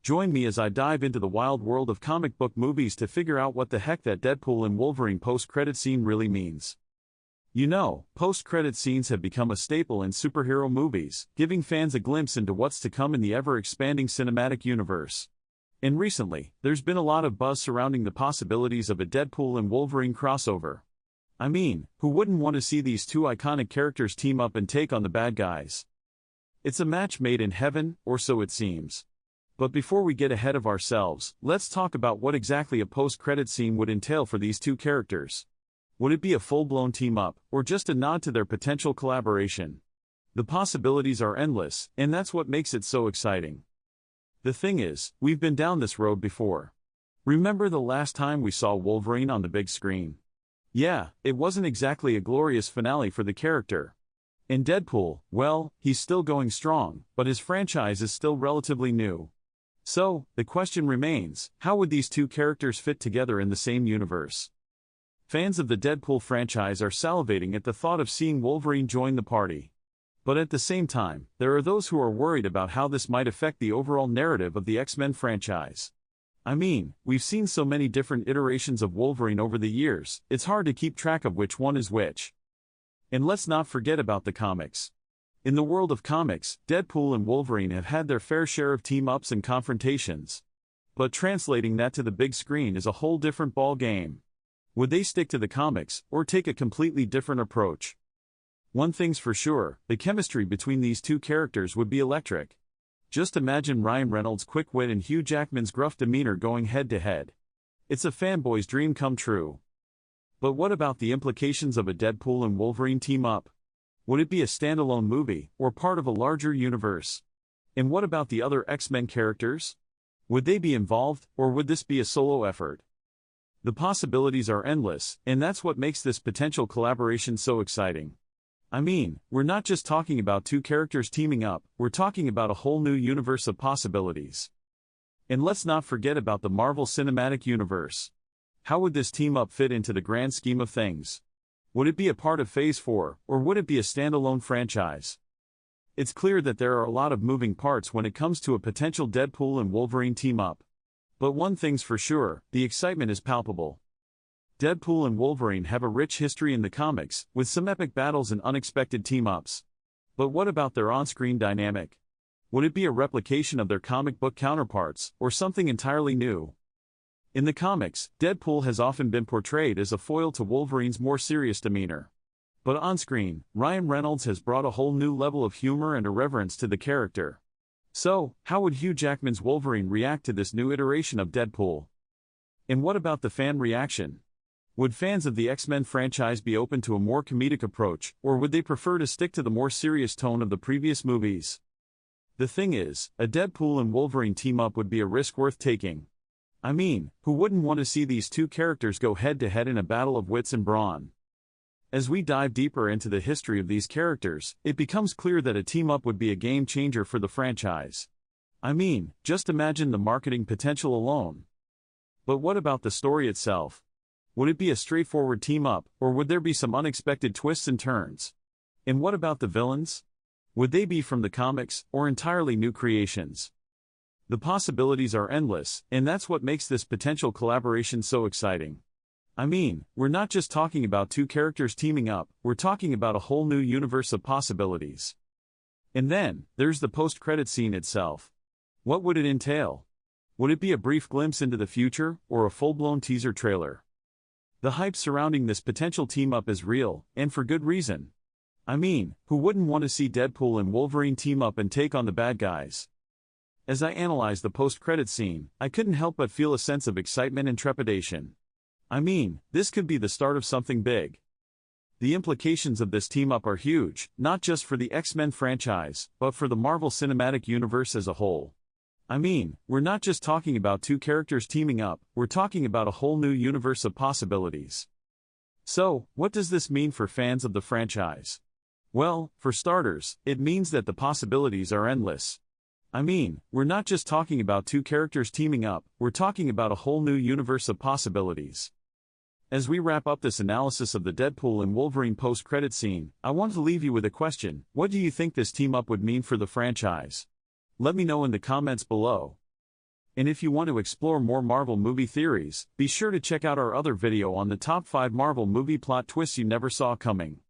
Join me as I dive into the wild world of comic book movies to figure out what the heck that Deadpool and Wolverine post-credit scene really means. You know, post-credit scenes have become a staple in superhero movies, giving fans a glimpse into what's to come in the ever-expanding cinematic universe. And recently, there's been a lot of buzz surrounding the possibilities of a Deadpool and Wolverine crossover. I mean, who wouldn't want to see these two iconic characters team up and take on the bad guys? It's a match made in heaven, or so it seems. But before we get ahead of ourselves, let's talk about what exactly a post-credit scene would entail for these two characters. Would it be a full-blown team-up, or just a nod to their potential collaboration? The possibilities are endless, and that's what makes it so exciting. The thing is, we've been down this road before. Remember the last time we saw Wolverine on the big screen? Yeah, it wasn't exactly a glorious finale for the character. In Deadpool, well, he's still going strong, but his franchise is still relatively new. So, the question remains, how would these two characters fit together in the same universe? Fans of the Deadpool franchise are salivating at the thought of seeing Wolverine join the party. But at the same time, there are those who are worried about how this might affect the overall narrative of the X-Men franchise. I mean, we've seen so many different iterations of Wolverine over the years, it's hard to keep track of which one is which. And let's not forget about the comics. In the world of comics, Deadpool and Wolverine have had their fair share of team-ups and confrontations. But translating that to the big screen is a whole different ball game. Would they stick to the comics, or take a completely different approach? One thing's for sure, the chemistry between these two characters would be electric. Just imagine Ryan Reynolds' quick wit and Hugh Jackman's gruff demeanor going head-to-head. It's a fanboy's dream come true. But what about the implications of a Deadpool and Wolverine team-up? Would it be a standalone movie, or part of a larger universe? And what about the other X-Men characters? Would they be involved, or would this be a solo effort? The possibilities are endless, and that's what makes this potential collaboration so exciting. I mean, we're not just talking about two characters teaming up, we're talking about a whole new universe of possibilities. And let's not forget about the Marvel Cinematic Universe. How would this team-up fit into the grand scheme of things? Would it be a part of Phase 4, or would it be a standalone franchise? It's clear that there are a lot of moving parts when it comes to a potential Deadpool and Wolverine team-up. But one thing's for sure, the excitement is palpable. Deadpool and Wolverine have a rich history in the comics, with some epic battles and unexpected team-ups. But what about their on-screen dynamic? Would it be a replication of their comic book counterparts, or something entirely new? In the comics, Deadpool has often been portrayed as a foil to Wolverine's more serious demeanor. But on-screen, Ryan Reynolds has brought a whole new level of humor and irreverence to the character. So, how would Hugh Jackman's Wolverine react to this new iteration of Deadpool? And what about the fan reaction? Would fans of the X-Men franchise be open to a more comedic approach, or would they prefer to stick to the more serious tone of the previous movies? The thing is, a Deadpool and Wolverine team-up would be a risk worth taking. I mean, who wouldn't want to see these two characters go head-to-head in a battle of wits and brawn? As we dive deeper into the history of these characters, it becomes clear that a team-up would be a game-changer for the franchise. I mean, just imagine the marketing potential alone. But what about the story itself? Would it be a straightforward team-up, or would there be some unexpected twists and turns? And what about the villains? Would they be from the comics, or entirely new creations? The possibilities are endless, and that's what makes this potential collaboration so exciting. I mean, we're not just talking about two characters teaming up, we're talking about a whole new universe of possibilities. And then, there's the post-credit scene itself. What would it entail? Would it be a brief glimpse into the future, or a full-blown teaser trailer? The hype surrounding this potential team-up is real, and for good reason. I mean, who wouldn't want to see Deadpool and Wolverine team up and take on the bad guys? As I analyzed the post-credit scene, I couldn't help but feel a sense of excitement and trepidation. I mean, this could be the start of something big. The implications of this team-up are huge, not just for the X-Men franchise, but for the Marvel Cinematic Universe as a whole. I mean, we're not just talking about two characters teaming up, we're talking about a whole new universe of possibilities. So, what does this mean for fans of the franchise? Well, for starters, it means that the possibilities are endless. I mean, we're not just talking about two characters teaming up, we're talking about a whole new universe of possibilities. As we wrap up this analysis of the Deadpool and Wolverine post-credit scene, I want to leave you with a question. What do you think this team-up would mean for the franchise? Let me know in the comments below. And if you want to explore more Marvel movie theories, be sure to check out our other video on the top 5 Marvel movie plot twists you never saw coming.